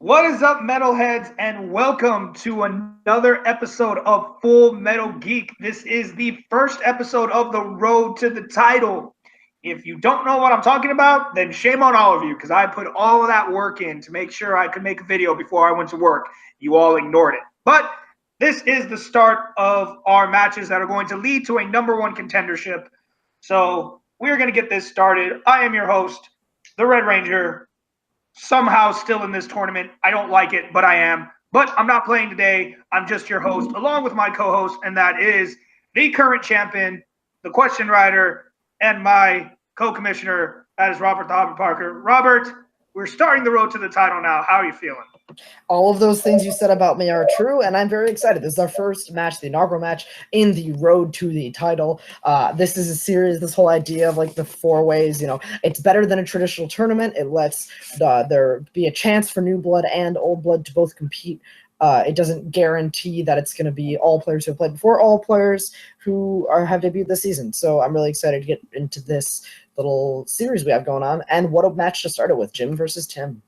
What is up, metalheads, and welcome to another episode of Full Metal Geek. This is the first episode of the road to the title. If you don't know what I'm talking about, then shame on all of you, because I put all of that work in to make sure I could make a video before I went to work. You all ignored it. But this is the start of our matches that are going to lead to a number one contendership. So we're going to get this started. I am your host, the Red Ranger, somehow still in this tournament. I don't like it, but I am. But I'm not playing today. I'm just your host, along with my co-host, and that is the current champion, the question writer, and my co-commissioner, that is Robert the Hobbit Parker. Robert, we're starting the road to the title now. How are you feeling? All of those things you said about me are true, and I'm very excited. This is our first match, the inaugural match in the road to the title. This is a series, this whole idea of like the four ways, it's better than a traditional tournament. It lets there be a chance for new blood and old blood to both compete. It doesn't guarantee that it's going to be all players who have played before, all players who have debuted this season. So I'm really excited to get into this little series we have going on. And what a match to start it with, Jim versus Tim.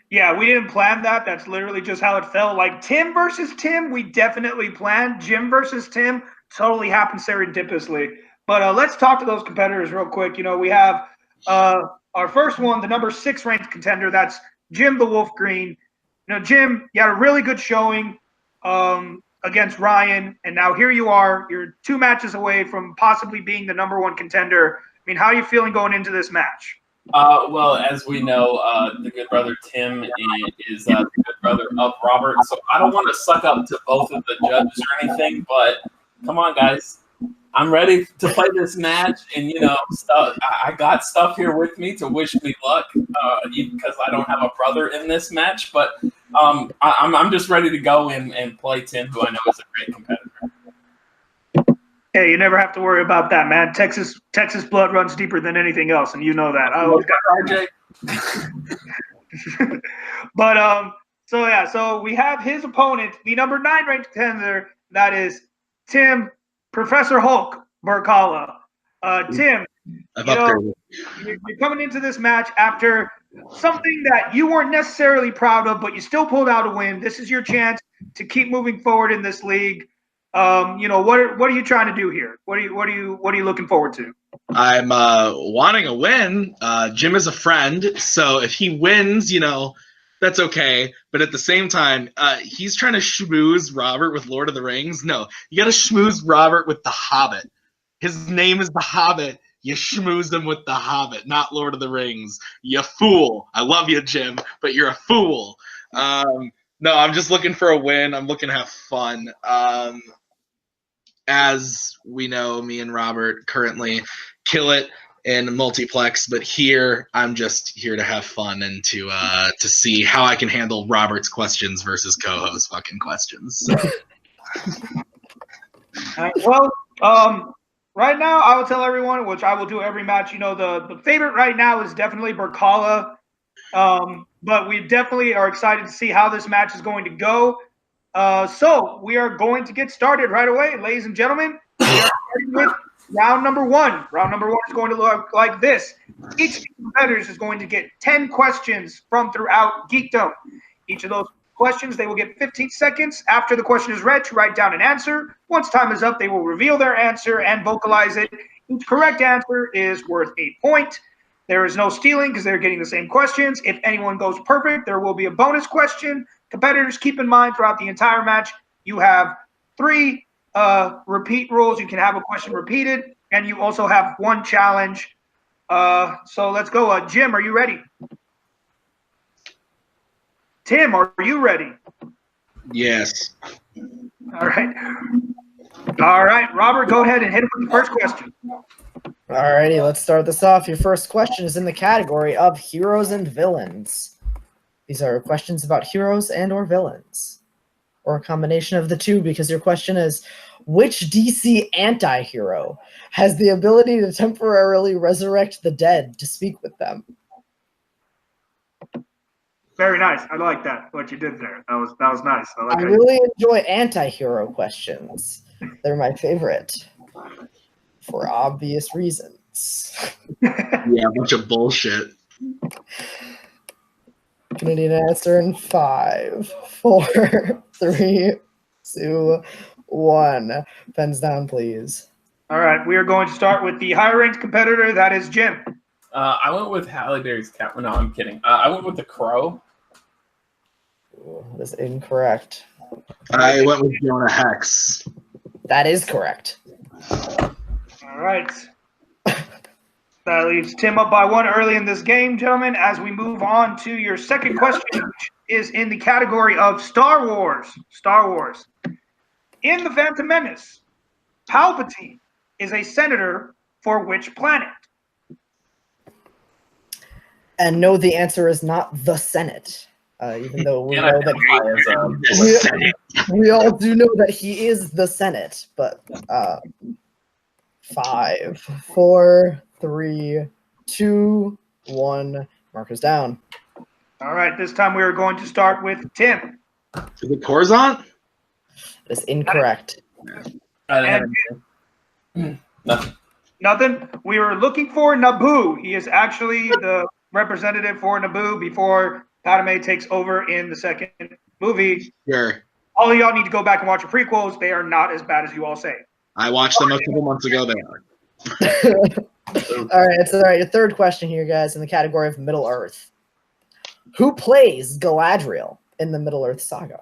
Yeah, we didn't plan that. That's literally just how it felt. Like Tim versus Tim, we definitely planned. Jim versus Tim totally happened serendipitously. But let's talk to those competitors real quick. We have our first one, the number 6 ranked contender. That's Jim the Wolf Green. Jim, you had a really good showing against Ryan, and now here you are. You're 2 matches away from possibly being the number 1 contender. I mean, how are you feeling going into this match? Well, as we know, the good brother Tim is the good brother of Robert, so I don't want to suck up to both of the judges or anything, but come on, guys. I'm ready to play this match, and, I got stuff here with me to wish me luck because I don't have a brother in this match, but I'm just ready to go and play Tim, who I know is a great competitor. Hey, you never have to worry about that, man. Texas blood runs deeper than anything else, and you know that. I always got RJ. But so we have his opponent, the number 9 ranked contender, that is Tim, Professor Hulk Brzakala. Tim, you're coming into this match after something that you weren't necessarily proud of, but you still pulled out a win. This is your chance to keep moving forward in this league. What are you trying to do here? What are you looking forward to? I'm wanting a win. Jim is a friend, so if he wins, that's okay. But at the same time, he's trying to schmooze Robert with Lord of the Rings. No, you got to schmooze Robert with The Hobbit. His name is The Hobbit. You schmooze him with The Hobbit, not Lord of the Rings. You fool. I love you, Jim, but you're a fool. No, I'm just looking for a win. I'm looking to have fun. As we know, me and Robert currently kill it in multiplex, but here I'm just here to have fun and to see how I can handle Robert's questions versus co-host fucking questions. So. Right now I will tell everyone, which I will do every match. The favorite right now is definitely Brzakala, but we definitely are excited to see how this match is going to go. So we are going to get started right away, ladies and gentlemen. We are starting with round number 1. Round number 1 is going to look like this. Each of the competitors is going to get 10 questions from throughout Geekdom. Each of those questions, they will get 15 seconds after the question is read to write down an answer. Once time is up, they will reveal their answer and vocalize it. Each correct answer is worth a point. There is no stealing because they're getting the same questions. If anyone goes perfect, there will be a bonus question. Competitors, keep in mind throughout the entire match, you have 3 repeat rules. You can have a question repeated, and you also have 1 challenge. So let's go. Jim, are you ready? Tim, are you ready? Yes. All right. Robert, go ahead and hit him with the first question. All righty, let's start this off. Your first question is in the category of heroes and villains. These are questions about heroes and or villains, or a combination of the two, because your question is, which DC anti-hero has the ability to temporarily resurrect the dead to speak with them? Very nice. I like that, what you did there. That was nice. I really enjoy anti-hero questions. They're my favorite for obvious reasons. Yeah, a bunch of bullshit. Gonna need an answer in 5, 4, 3, 2, 1. Pens down, please. All right, we are going to start with the higher ranked competitor. That is Jim. I went with Halle Berry's cat. No, I'm kidding. I went with the crow. Ooh, that's incorrect. I went with Jonah Hex. That is correct. All right. That leaves Tim up by 1 early in this game, gentlemen, as we move on to your second question, which is in the category of Star Wars. Star Wars. In The Phantom Menace, Palpatine is a senator for which planet? And no, the answer is not the Senate. Even though we know that we all do know that he is the Senate, but 5, 4, 3, 2, 1. Markers down. All right, this time we are going to start with Tim. Is it Coruscant? That's incorrect. I didn't have nothing. Nothing. We were looking for Naboo. He is actually the representative for Naboo before Padme takes over in the second movie. Sure. All of y'all need to go back and watch the prequels. They are not as bad as you all say. I watched them a couple months ago. They are. All right, it's all right. Your third question here, guys, in the category of Middle Earth. Who plays Galadriel in the Middle Earth saga?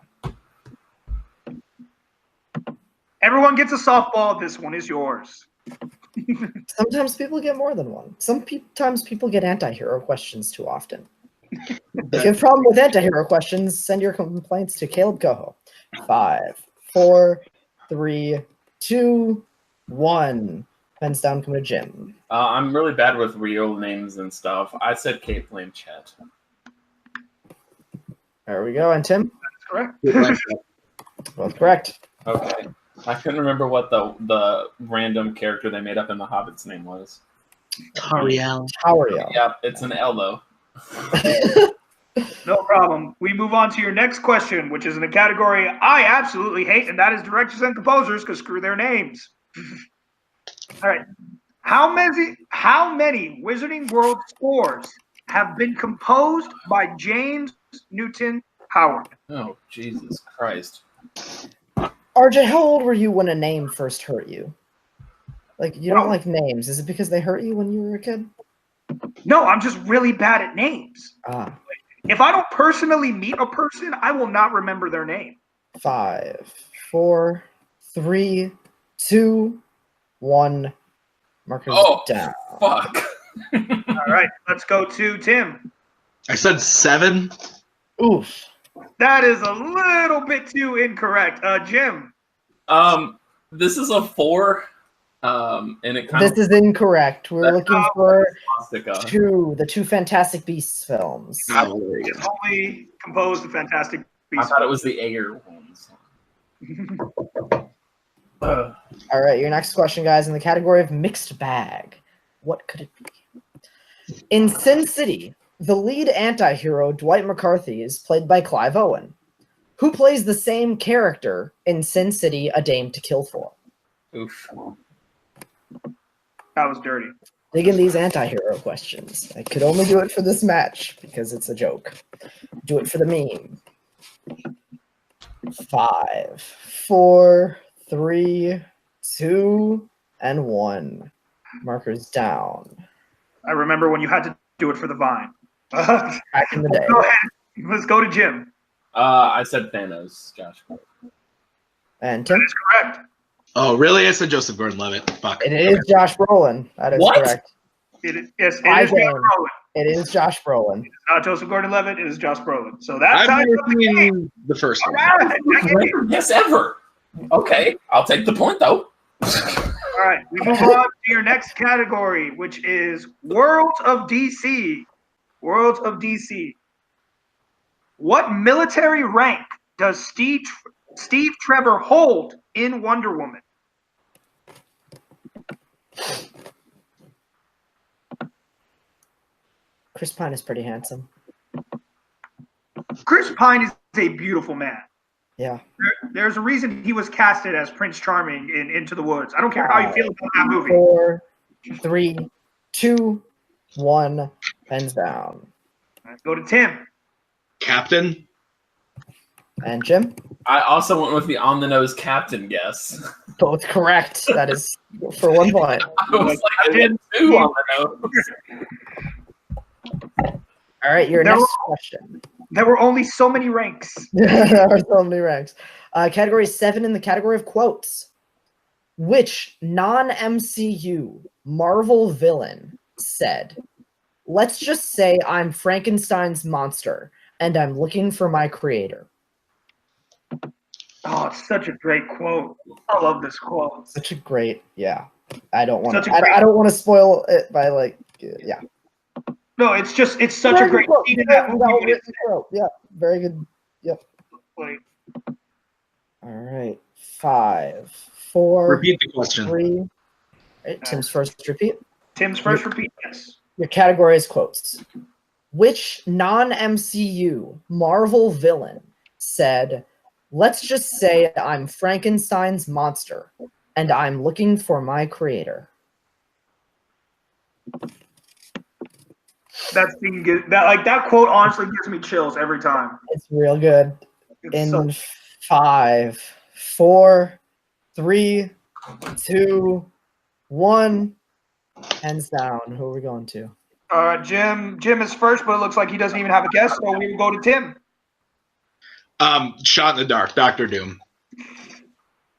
Everyone gets a softball. This one is yours. Sometimes people get more than one. Sometimes people get anti-hero questions too often. If you have a problem with anti-hero questions, send your complaints to Caleb Coho. 5, 4, 3, 2, 1. Pens down, come to Jim. I'm really bad with real names and stuff. I said Kate Blanchett. There we go. And Tim? That's correct. Both correct. Okay. I couldn't remember what the random character they made up in The Hobbit's name was. Tariel. Yeah, it's an L though. No problem. We move on to your next question, which is in a category I absolutely hate, and that is directors and composers, because screw their names. All right. How many Wizarding World scores have been composed by James Newton Howard? Oh, Jesus Christ. RJ, how old were you when a name first hurt you? Like, you don't like names. Is it because they hurt you when you were a kid? No, I'm just really bad at names. If I don't personally meet a person, I will not remember their name. 5, 4, 3, 2, 1. Markers down. Fuck. All right, let's go to Tim. I said 7. Oof. That is a little bit too incorrect. Jim. This is a 4. And it kind This is incorrect. We're looking for Swastika. the 2 Fantastic Beasts films. It's only composed of Fantastic I Beasts. thought it was the Ayer ones. All right, your next question, guys, in the category of mixed bag. What could it be? In Sin City, the lead anti-hero, Dwight McCarthy, is played by Clive Owen. Who plays the same character in Sin City, A Dame to Kill For? Oof. That was dirty. Dig in these anti-hero questions. I could only do it for this match because it's a joke. Do it for the meme. 5, 4, 3, 2, and 1. Markers down. I remember when you had to do it for the Vine. Back in the day. Go ahead. Let's go to Jim. I said Thanos, Josh. And Tim? That is correct. Oh, really? I said Joseph Gordon-Levitt. Fuck. It is Josh Brolin. That is What? correct. Yes, it is I Josh win. Brolin. It is Josh Brolin. It's not Joseph Gordon-Levitt. It is Josh Brolin. So that's I've how never you the game. seen the first All one. right. I get it. Yes, ever. Okay, I'll take the point though. All right. We move on to your next category, which is Worlds of DC. Worlds of DC. What military rank does Steve Trevor hold in Wonder Woman? Chris Pine is pretty handsome. Chris Pine is a beautiful man. Yeah. There's a reason he was casted as Prince Charming in Into the Woods. I don't care how you feel about that movie. 4, 3, 2, 1. Pens down. All right, go to Tim. Captain. And Jim? I also went with the on-the-nose captain guess. Both correct. That is for 1 point. I was like, I did 2 on the nose. All right, your next question. There were only so many ranks. There are so many ranks. Category 7 in the category of quotes. Which non-MCU Marvel villain said, "Let's just say I'm Frankenstein's monster and I'm looking for my creator"? Oh, it's such a great quote. I love this quote. Such a great, yeah. I don't want Such to. a great- I don't want to spoil it by like, yeah. No, it's such a great scene in that movie. Yeah, very good. Yep. Like, All right, 5, 4, Repeat the question. 3. All right, Tim's first repeat. Tim's first repeat, yes. Your category is quotes. Which non-MCU Marvel villain said, "Let's just say I'm Frankenstein's monster and I'm looking for my creator"? That's being good. That quote honestly gives me chills every time. It's real good. It's In so 5, 4, 3, 2, 1. Hands down. Who are we going to? Jim is first, but it looks like he doesn't even have a guess, so we will go to Tim. Shot in the dark, Doctor Doom.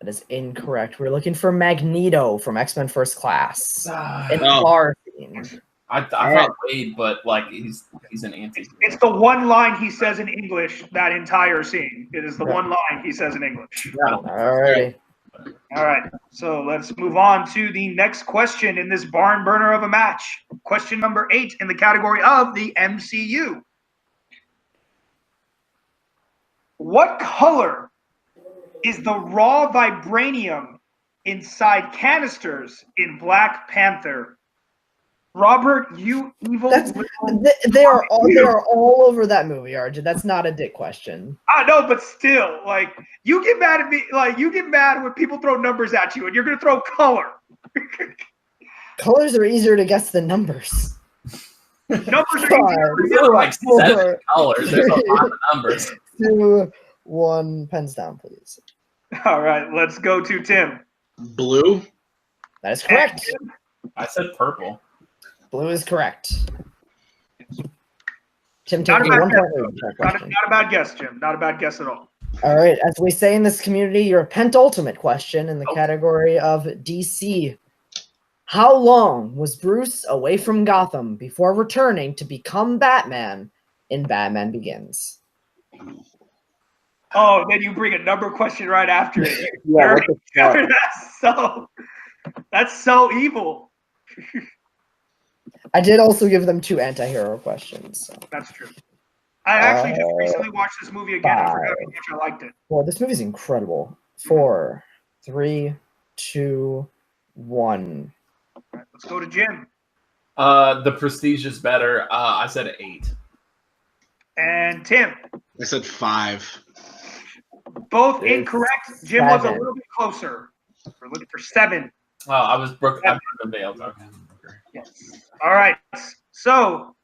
That is incorrect. We're looking for Magneto from X-Men First Class. An Oh. bar scene. I thought Wade, but like he's an anti. It's the one line he says in English that entire scene. It is the one line he says in English. All right. All right, so let's move on to the next question in this barn burner of a match. Question number 8 in the category of the MCU. What color is the raw vibranium inside canisters in Black Panther? Robert, you evil little... They are all over that movie, Arjun. That's not a dick question. I know, but still, like, you get mad at me, like, you get mad when people throw numbers at you, and you're going to throw color. Colors are easier to guess than numbers. Numbers are easier. There are like 7 4, colors. There's a lot of numbers. 2, 1. Pens down, please. All right, let's go to Tim. Blue. That is correct. I said purple. Blue is correct. Tim Not a taking bad 1 guess. point. Not a bad guess, Jim. Not a bad guess at all. All right, as we say in this community, your pentultimate question in the category of DC. How long was Bruce away from Gotham before returning to become Batman in Batman Begins? Oh, then you bring a number question right after it. Yeah, what the fuck? That's so evil. I did also give them 2 anti-hero questions. So. That's true. I actually just recently watched this movie again and forgot how much I liked it. Well, this movie's incredible. 4, 3, 2, 1. All right, let's go to Jim. The Prestige is better. I said 8. And Tim. I said 5. Both It's incorrect. Jim was a 7. little bit closer. We're looking for 7. Oh, I was broke. I broke the veils. Okay. Yes. All right. So,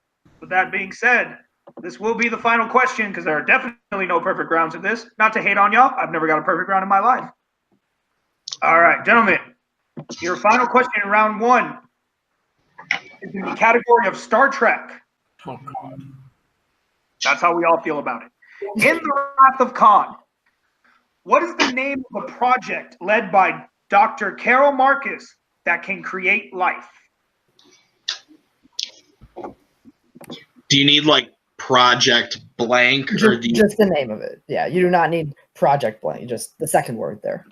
with that being said, this will be the final question because there are definitely no perfect rounds in this. Not to hate on y'all. I've never got a perfect round in my life. All right, gentlemen. Your final question in round 1 is in the category of Star Trek. Oh God. That's how we all feel about it. In the Wrath of Khan, what is the name of the project led by Dr. Carol Marcus that can create life? Do you need like Project Blank or do you... Just the name of it. Yeah, you do not need Project Blank. Just the second word there.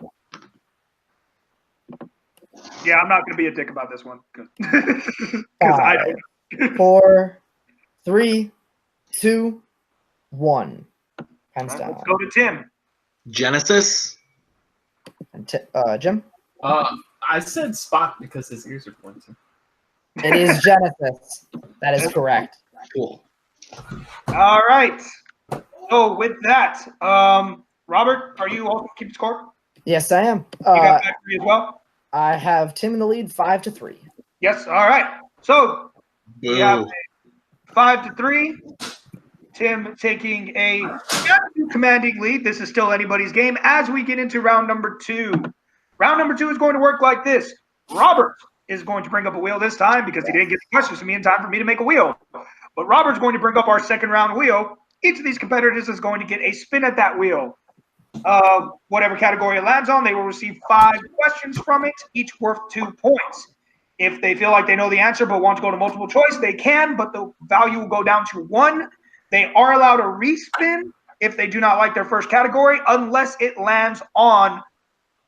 Yeah, I'm not going to be a dick about this one because I don't. 4, 3, 2, 1. Hands down. Let's go to Tim. Genesis? And Jim? I said Spock because his ears are pointing. It is Genesis. That is correct. Cool. All right. So with that, Robert, are you also keeping score? Yes, I am. You got Factory as well? I have Tim in the lead, 5-3. Yes. All right. So we have Boo. a 5-3. Tim taking a commanding lead. This is still anybody's game as we get into round number 2. Round number 2 is going to work like this. Robert is going to bring up a wheel this time because he didn't get the questions to me in time for me to make a wheel. But Robert's going to bring up our second round wheel. Each of these competitors is going to get a spin at that wheel. Whatever category it lands on, they will receive 5 questions from it, each worth 2 points. If they feel like they know the answer but want to go to multiple choice, they can, but the value will go down to 1. They are allowed a respin if they do not like their first category, unless it lands on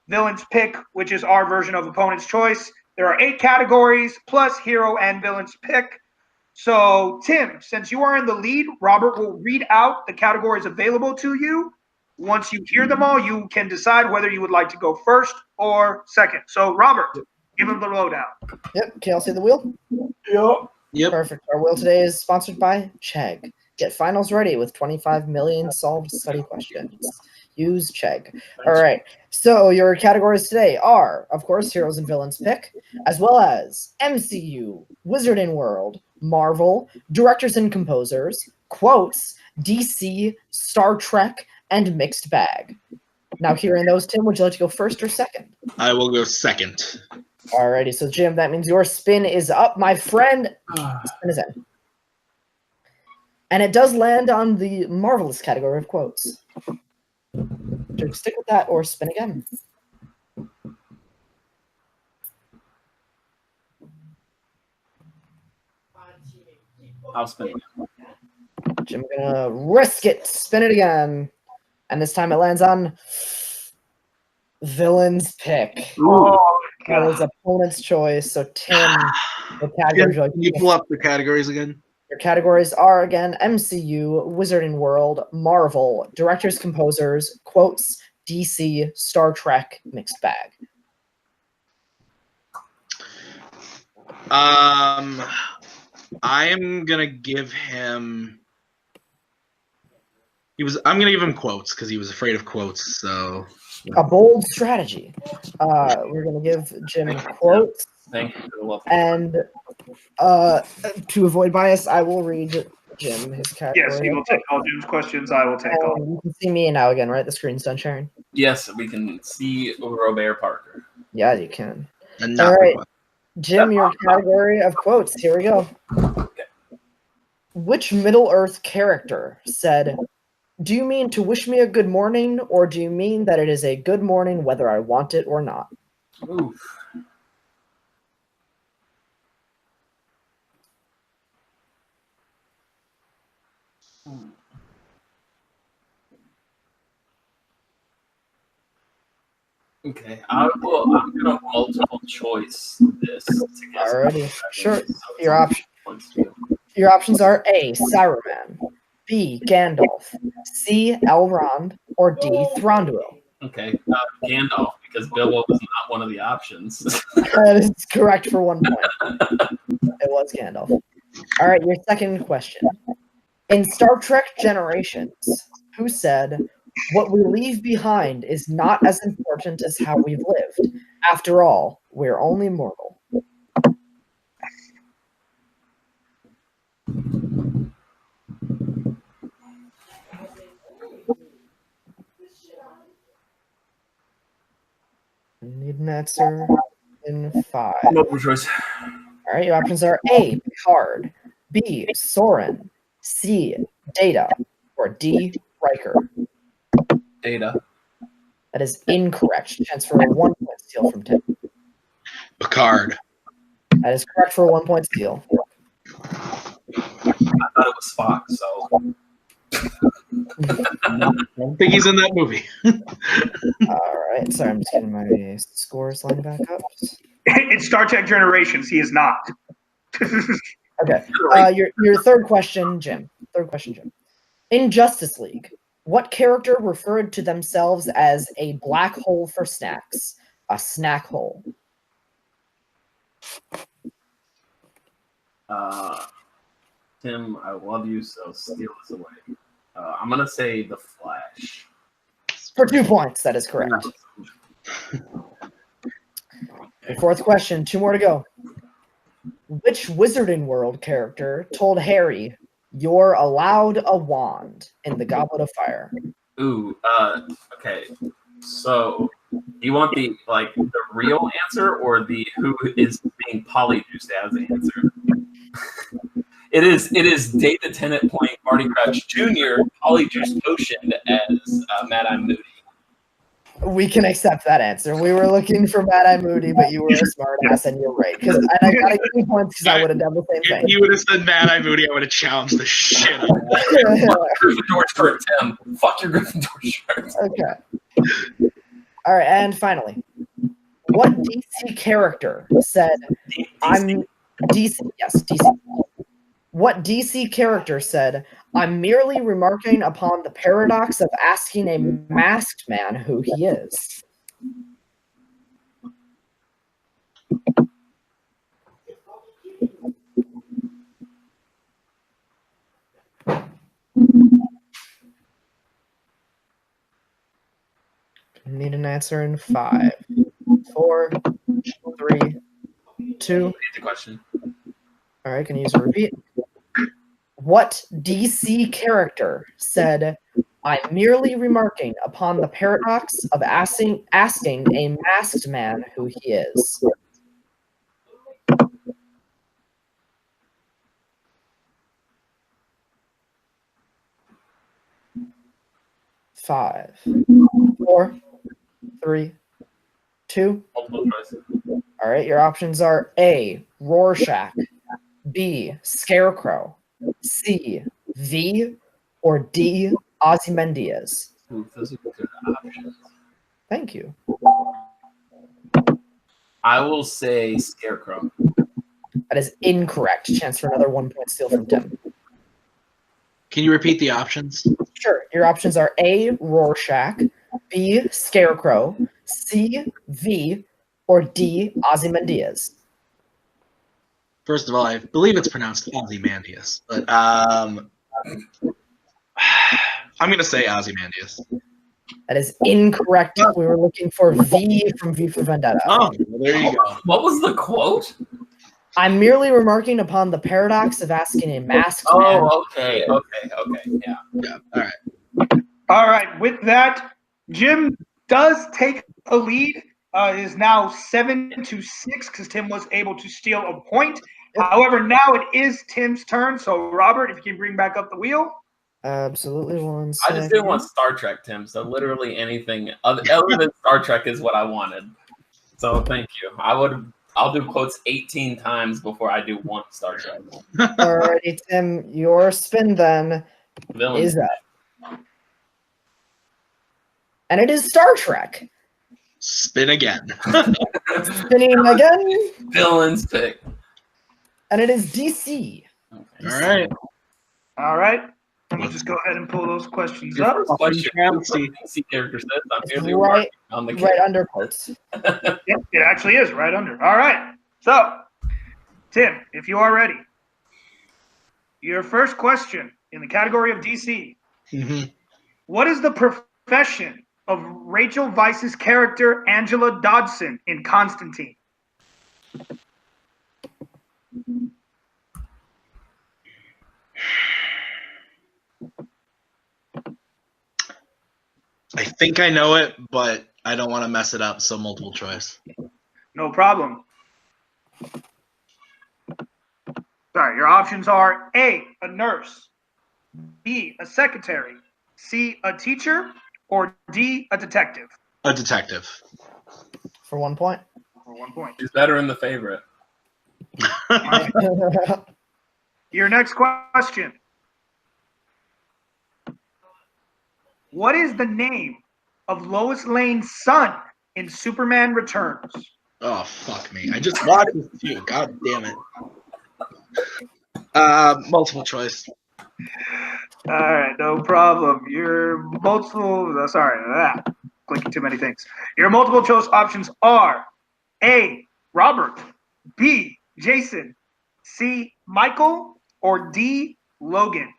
Villain's Pick, which is our version of Opponent's Choice. There are 8 categories, plus Hero and Villain's Pick. So, Tim, since you are in the lead, Robert will read out the categories available to you. Once you hear them all, you can decide whether you would like to go first or second. So, Robert, give him the lowdown. Yep. Okay, I'll see the wheel. Yep. Perfect. Our wheel today is sponsored by Chegg. Get finals ready with 25 million solved study questions. Use Chegg. All right. So your categories today are, of course, Heroes and Villains Pick, as well as MCU, Wizarding World, Marvel, Directors and Composers, Quotes, DC, Star Trek, and Mixed Bag. Now, hearing those, Tim, would you like to go first or second? I will go second. Alrighty, so Jim, that means your spin is up, my friend. Spin is in. And it does land on the marvelous category of quotes. So stick with that or spin again. I'll spin again. Jim gonna risk it. Spin it again. And this time it lands on Villain's Pick. Oh, That is Opponent's Choice. So Tim, the categories Can you pull up the categories again? Your categories are, again, MCU, Wizarding World, Marvel, Directors, Composers, Quotes, DC, Star Trek, Mixed Bag. I am gonna give him. I'm gonna give him quotes because he was afraid of quotes. So A bold strategy. We're going to give Jim quotes. Thank you for the love. And to avoid bias, I will read Jim his category. Yes, he will take all Jim's questions. I will take all. You can see me now again, right? The screen's done sharing. Yes, we can see Robert Parker. Yeah, you can. and All not right, Jim, your category of quotes. Here we go. Okay. Which Middle-earth character said, "Do you mean to wish me a good morning, or do you mean that it is a good morning whether I want it or not?" Oof. Okay, I'm gonna multiple choice this to get some Alrighty, sure. so Your option. option. Your options are A, Saruman, B, Gandalf, C, Elrond, or D, Thranduil. Okay, Gandalf, because Bilbo was not one of the options. That is correct for 1 point. It was Gandalf. All right, your second question. In Star Trek Generations, who said, "What we leave behind is not as important as how we've lived. After all, we're only mortal"? Need an answer in 5. Multiple choice. All right, your options are A, Picard, B, Soren, C, Data, or D, Riker. Data. That is incorrect. Chance for a 1 point steal from Tim. Picard. That is correct for a 1 point steal. I thought it was Spock, so. I don't think he's in that movie. All right, sorry, I'm just getting my scores lined back up. In Star Trek Generations, he is not. Okay, your third question, Jim. In Justice League, what character referred to themselves as a black hole for snacks? A snack hole. Tim, I love you, so steal this away. I'm gonna say the Flash. For 2 points, that is correct. Your fourth question, 2 more to go. Which Wizarding World character told Harry, You're allowed a wand in the Goblet of Fire. Ooh, okay. So, do you want the real answer or the who is being polyjuiced as answer? It is Data Tenant playing Barty Crouch Jr. polyjuice potioned as Mad Eye Moody. We can accept that answer. We were looking for Mad Eye Moody, but you were a smart ass and you're right. And I gotta give you points because I would have done the same If thing. you would have said Mad Eye Moody, I would have challenged the shit out of that. Fuck your Gryffindor shirt, Tim. Fuck your Gryffindor shirt. Okay. All right, and finally, what DC character said, "I'm DC"? Yes, DC. What DC character said, "I'm merely remarking upon the paradox of asking a masked man who he is"? Need an answer in 5, 4, 3, 2. Repeat the question. All right, can you use a repeat? What DC character said, "I'm merely remarking upon the paradox of asking a masked man who he is"? Five, 4, 3, 2. Multiple choice. All right, your options are A, Rorschach, B, Scarecrow, C, V, or D, Ozymandias. Ooh, those are good options. Thank you. I will say Scarecrow. That is incorrect. Chance for another 1 point steal from Tim. Can you repeat the options? Sure. Your options are A, Rorschach, B, Scarecrow, C, V, or D, Ozymandias. First of all, I believe it's pronounced Ozymandias, but I'm gonna say Ozymandias. That is incorrect. We were looking for V from V for Vendetta. Oh, well, there you go. What was the quote? I'm merely remarking upon the paradox of asking a masked man. Oh, okay, yeah. Yeah, all right. All right. With that, Jim does take a lead. Is now 7-6 because Tim was able to steal a point. However, now it is Tim's turn. So, Robert, if you can bring back up the wheel. Absolutely. I just didn't want Star Trek, Tim. So literally anything other than Star Trek is what I wanted. So thank you. I'll do quotes 18 times before I do one Star Trek. Alrighty, Tim. Your spin then is up. And it is Star Trek. Spin again. Spinning again. Villain's pick. And it is DC. Okay. All right. All right. Let me just go ahead and pull those questions Your up. first question, DC character says, I'm merely Right, working on the right under quotes. Yep, it actually is right under. All right. So, Tim, if you are ready, your first question in the category of DC. Mm-hmm. What is the profession of Rachel Weisz's character Angela Dodson in Constantine? I think I know it, but I don't want to mess it up, so multiple choice. No problem. Sorry, your options are A, a nurse, B, a secretary, C, a teacher, or D, a detective. A detective. For 1 point. For 1 point. She's better in the favorite. Your next question. What is the name of Lois Lane's son in Superman Returns? Oh, fuck me. I just watched this too. God damn it. Multiple choice. All right, no problem. Your multiple, clicking too many things. Your multiple choice options are A, Robert, B, Jason, C, Michael, or D, Logan.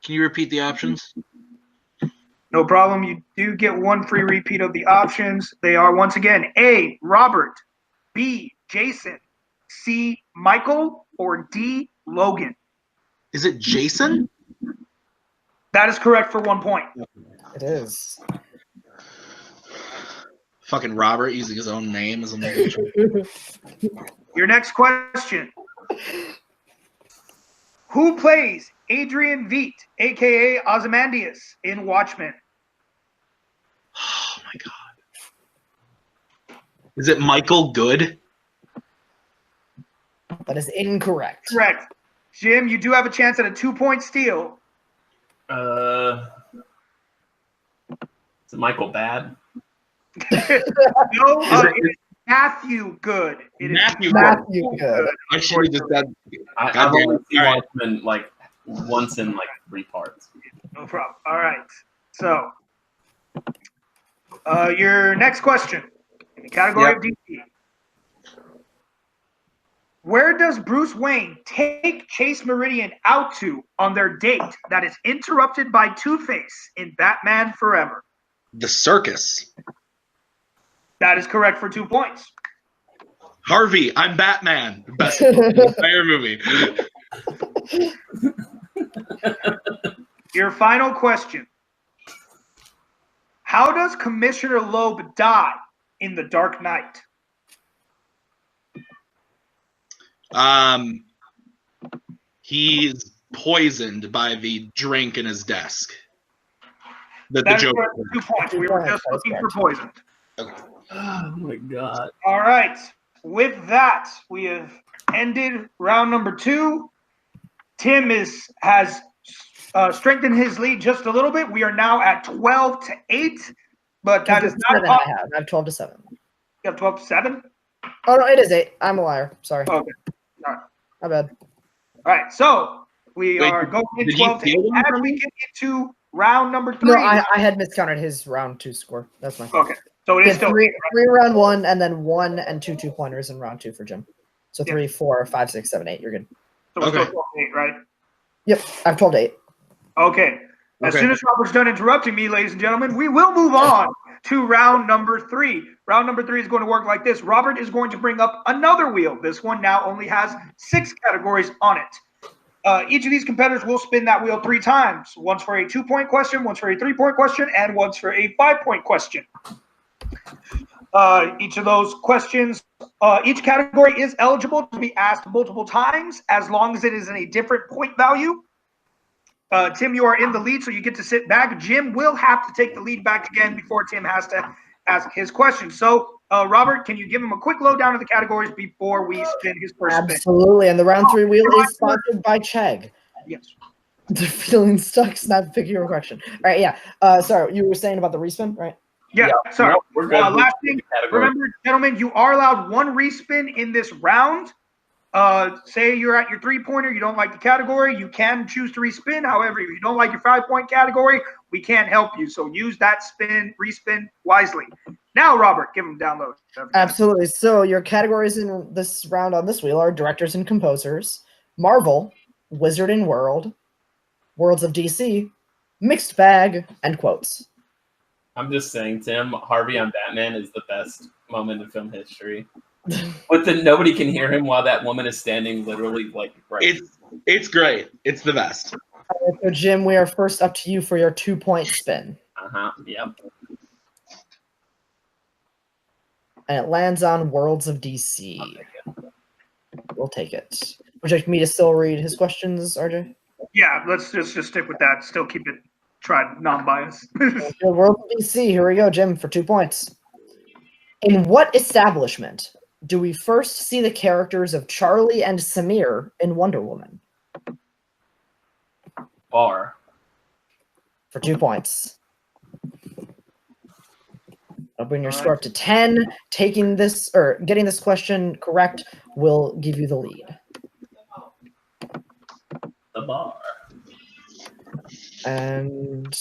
Can you repeat the options? No problem. You do get one free repeat of the options. They are, once again, A, Robert, B, Jason, C, Michael, or D, Logan? Is it Jason? That is correct for 1 point. It is. Fucking Robert using his own name as a multiple. Your next question. Who plays Adrian Veidt, a.k.a. Ozymandias, in Watchmen? Oh, my God. Is it Michael Good? That is incorrect. Correct. Jim, you do have a chance at a 2-point steal. Is it Michael Bad? No, it is Matthew Good. It is Matthew Good. I should have just said. I've only seen Watchmen like once in like 3 parts. No problem. All right. So, your next question in the category of DC. Where does Bruce Wayne take Chase Meridian out to on their date that is interrupted by Two-Face in Batman Forever? The circus. That is correct for 2 points. Harvey, I'm Batman. The best entire movie. Your final question. How does Commissioner Loeb die in The Dark Knight? He's poisoned by the drink in his desk. The That is joke. correct for 2 points. We were just looking for poisoned. Okay. Oh my God. All right. With that, we have ended round number 2. Tim has strengthened his lead just a little bit. We are now at 12-8, but that is not. I have 12-7. You have 12-7. Oh no, it is 8. I'm a liar. Sorry. Okay. All right. My bad. All right. So we are going in 12-8 as we get into round number 3. No, I had miscounted his round 2 score. That's my fault. Okay. So it is still 3 round 1, and then 1 and 2 2-pointers in round 2 for Jim. So 3, 4, 5, 6, 7, 8. You're good. So we're still 12-8, right? Yep, I've 12-8. Okay. As soon as Robert's done interrupting me, ladies and gentlemen, we will move on to round number 3. Round number 3 is going to work like this. Robert is going to bring up another wheel. This one now only has 6 categories on it. Each of these competitors will spin that wheel 3 times. Once for a 2-point question, once for a 3-point question, and once for a 5-point question. Each of those questions, each category is eligible to be asked multiple times as long as it is in a different point value. Tim, you are in the lead, so you get to sit back. Jim will have to take the lead back again before Tim has to ask his question. So, Robert, can you give him a quick lowdown of the categories before we spin his first spin? Absolutely, and the round 3 wheel is sponsored by Chegg. Yes. The feeling stuck, snap, pick your question. All right, yeah. Sorry, you were saying about the respin, right? Yeah, sorry. No, we're good. Last thing, remember, gentlemen, you are allowed 1 respin in this round. Say you're at your 3-pointer, you don't like the category, you can choose to respin. However, if you don't like your 5-point category, we can't help you. So use that respin wisely. Now, Robert, give them download. Absolutely. So your categories in this round on this wheel are directors and composers, Marvel, Wizard and World, Worlds of DC, Mixed Bag, and quotes. I'm just saying, Tim, Harvey on Batman is the best moment in film history. But then nobody can hear him while that woman is standing literally like right. It's great. It's the best. All right, so Jim, we are first up to you for your 2-point spin. Yep. And it lands on Worlds of DC. We'll take it. Would you like me to still read his questions, RJ? Yeah, let's just stick with that. Still keep it non-biased. Worlds of DC. Here we go, Jim, for 2 points. In what establishment do we first see the characters of Charlie and Samir in Wonder Woman? Bar. For 2 points. I'll bring your score up to 10. Taking this or getting this question correct will give you the lead. The bar. And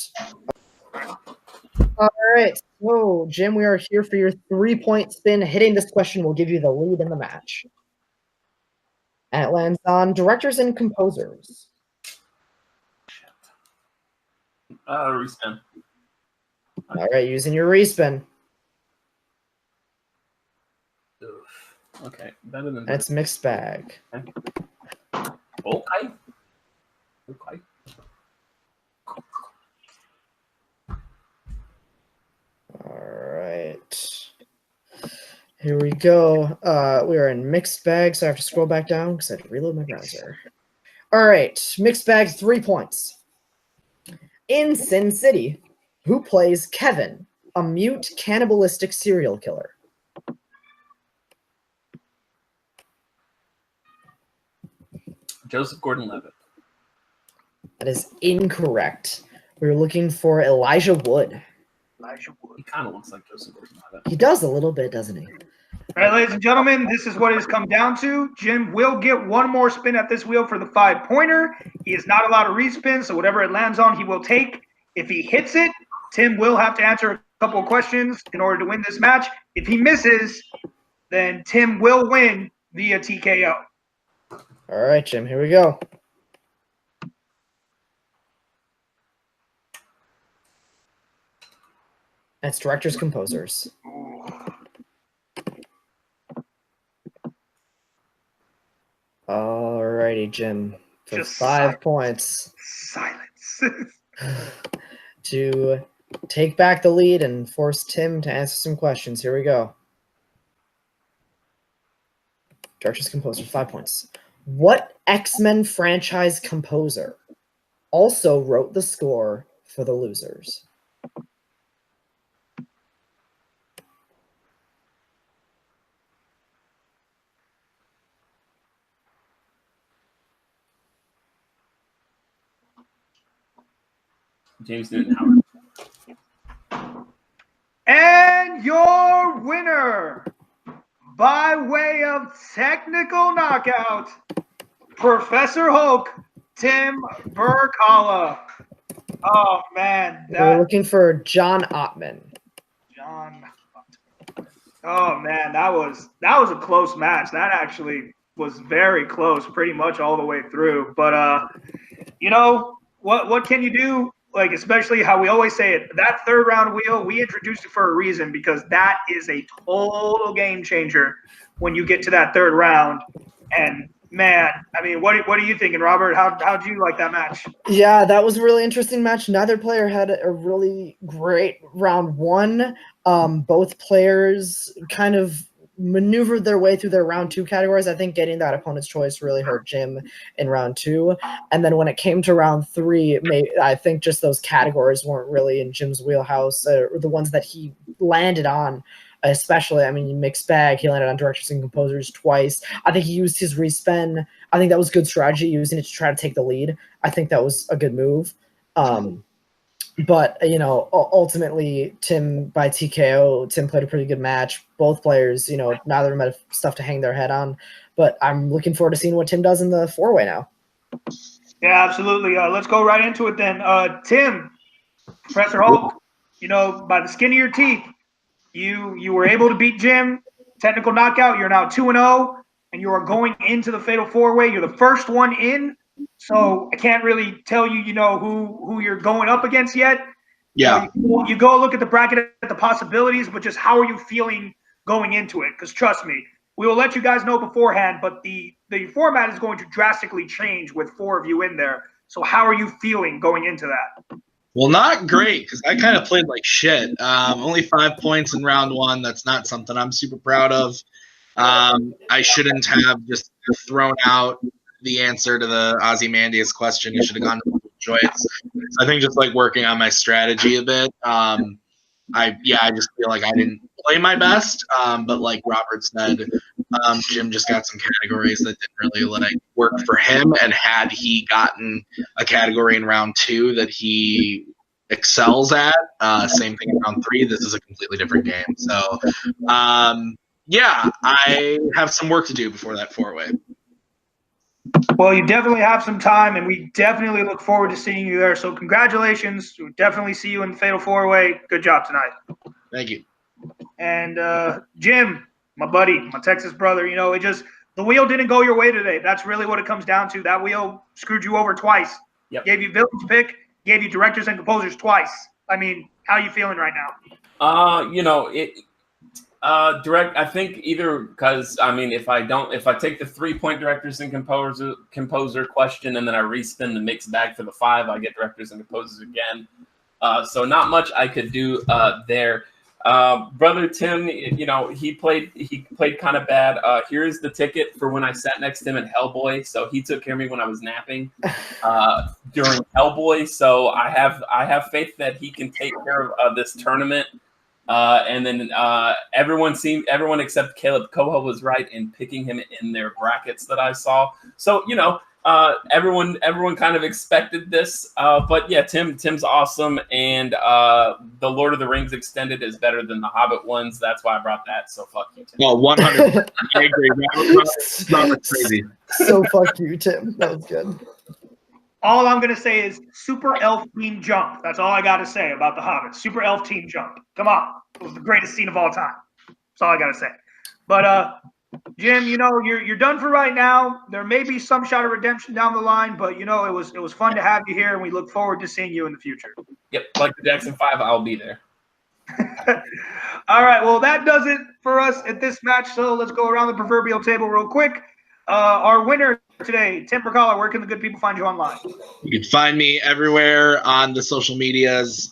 all right, so Jim, we are here for your 3-point spin. Hitting this question will give you the lead in the match. And it lands on directors and composers. Respin. All right, using your respin. Okay, better than It's mixed bag. Okay. All right. Here we go. We are in mixed bag, so I have to scroll back down because I had to reload my browser. All right, mixed bag, 3 points. In Sin City, who plays Kevin, a mute cannibalistic serial killer? Joseph Gordon-Levitt. That is incorrect. We were looking for Elijah Wood. He kind of looks like Joseph Gordon-Levitt. He does a little bit, doesn't he? All right, ladies and gentlemen, this is what it has come down to. Jim will get one more spin at this wheel for the 5-pointer. He is not allowed to respin, so whatever it lands on, he will take. If he hits it, Tim will have to answer a couple of questions in order to win this match. If he misses, then Tim will win via TKO. All right, Jim, here we go. That's directors, composers. All righty, Jim. For Just 5 points. Silence. To take back the lead and force Tim to answer some questions. Here we go. Directors, composers, 5 points. What X-Men franchise composer also wrote the score for The Losers? James Newton Howard. And your winner, by way of technical knockout, Professor Hulk, Tim Brzakala. Oh, man. We're looking for John Ottman. Oh, man, that was a close match. That actually was very close pretty much all the way through. But, you know, what can you do? Like, especially how we always say it, that third round wheel, we introduced it for a reason because that is a total game changer when you get to that third round. And man, I mean, what are you thinking, Robert? How do you like that match? Yeah, that was a really interesting match. Neither player had a really great round one. Both players kind of maneuvered their way through their round two categories. I think getting that opponent's choice really hurt Jim in round two. And then when it came to round three, I think just those categories weren't really in Jim's wheelhouse, or the ones that he landed on. Especially, I mean, mixed bag. He landed on directors and composers twice. I think he used his respin. I think that was good strategy, using it to try to take the lead. I think that was a good move. But, you know, ultimately, Tim, by TKO, Tim played a pretty good match. Both players, you know, neither of them had stuff to hang their head on. But I'm looking forward to seeing what Tim does in the four-way now. Yeah, absolutely. Let's go right into it then. Tim, Professor Hulk, you know, by the skin of your teeth, you were able to beat Jim. Technical knockout. You're now 2-0, and you are going into the fatal four-way. You're the first one in. So I can't really tell you, you know, who you're going up against yet. Yeah. You go look at the bracket at the possibilities, but just how are you feeling going into it? Because trust me, we will let you guys know beforehand, but the format is going to drastically change with 4 of you in there. So how are you feeling going into that? Well, not great, because I kind of played like shit. Only 5 points in round one. That's not something I'm super proud of. I shouldn't have just thrown out the answer to the Ozymandias question. You should have gone to choice. So I think just like working on my strategy a bit. I just feel like I didn't play my best. But like Robert said, Jim just got some categories that didn't really like work for him. And had he gotten a category in round two that he excels at, same thing in round three, this is a completely different game. So yeah, I have some work to do before that four-way. Well, you definitely have some time, and we definitely look forward to seeing you there. So congratulations. We'll definitely see you in the Fatal 4-Way. Good job tonight. Thank you. And Jim, my buddy, my Texas brother, you know, the wheel didn't go your way today. That's really what it comes down to. That wheel screwed you over twice. Yep. Gave you villains pick, gave you directors and composers twice. I mean, how are you feeling right now? You know, Direct. I think either because I mean, if I take the 3-point directors and composer question, and then I respin the mixed bag for the 5, I get directors and composers again. So not much I could do there. Brother Tim, you know, he played kind of bad. Here's the ticket for when I sat next to him in Hellboy. So he took care of me when I was napping during Hellboy. So I have faith that he can take care of this tournament. And then everyone except Caleb Coho was right in picking him in their brackets that I saw. So, you know, everyone kind of expected this. But yeah, Tim's awesome. And the Lord of the Rings extended is better than the Hobbit ones. That's why I brought that. So fuck you, Tim. Well, 100%. I agree. Robert's crazy. So fuck you, Tim. That was good. All I'm going to say is Super Elf Team Jump. That's all I got to say about the Hobbit. Super Elf Team Jump. Come on. It was the greatest scene of all time. That's all I got to say. But, Jim, you know, you're done for right now. There may be some shot of redemption down the line, but, you know, it was fun to have you here, and we look forward to seeing you in the future. Yep, like the Jackson 5, I'll be there. All right, well, that does it for us at this match, so let's go around the proverbial table real quick. Our winner today, Tim Brzakala, where can the good people find you online? You can find me everywhere on the social medias,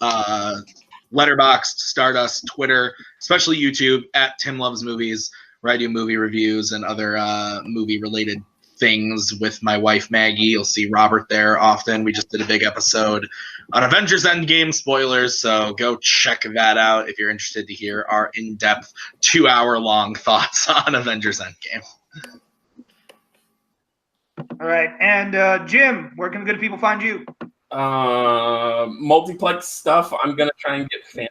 Letterboxd, Stardust, Twitter, especially YouTube, at Tim Loves Movies, where I do movie reviews and other movie-related things with my wife, Maggie. You'll see Robert there often. We just did a big episode on Avengers Endgame spoilers, so go check that out if you're interested to hear our in-depth 2-hour-long thoughts on Avengers Endgame. All right, and Jim, where can the good people find you? Multiplex stuff. I'm gonna try and get Phantom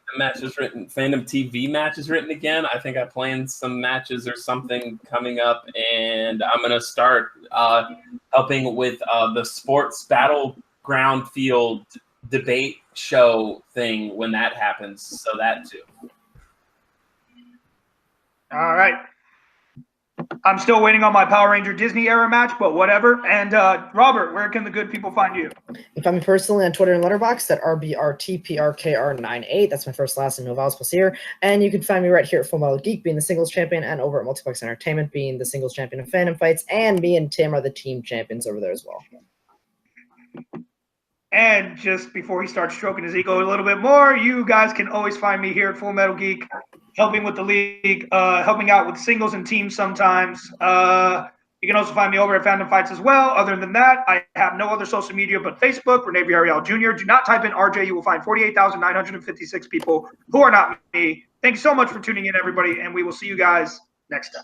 TV matches written again. I think I planned some matches or something coming up, and I'm gonna start helping with the sports battleground field debate show thing when that happens. So that too. All right. I'm still waiting on my Power Ranger Disney era match, but whatever. And Robert, where can the good people find you? You can find me personally on Twitter and Letterboxd at RBRTPRKR98. That's my first, last, and no vowels plus here. And you can find me right here at Full Metal Geek, being the singles champion, and over at Multiplex Entertainment, being the singles champion of Phantom Fights. And me and Tim are the team champions over there as well. And just before he starts stroking his ego a little bit more, you guys can always find me here at Full Metal Geek, helping with the league, helping out with singles and teams sometimes. You can also find me over at Phantom Fights as well. Other than that, I have no other social media but Facebook, Rene Villarreal Jr. Do not type in RJ. You will find 48,956 people who are not me. Thanks so much for tuning in, everybody, and we will see you guys next time.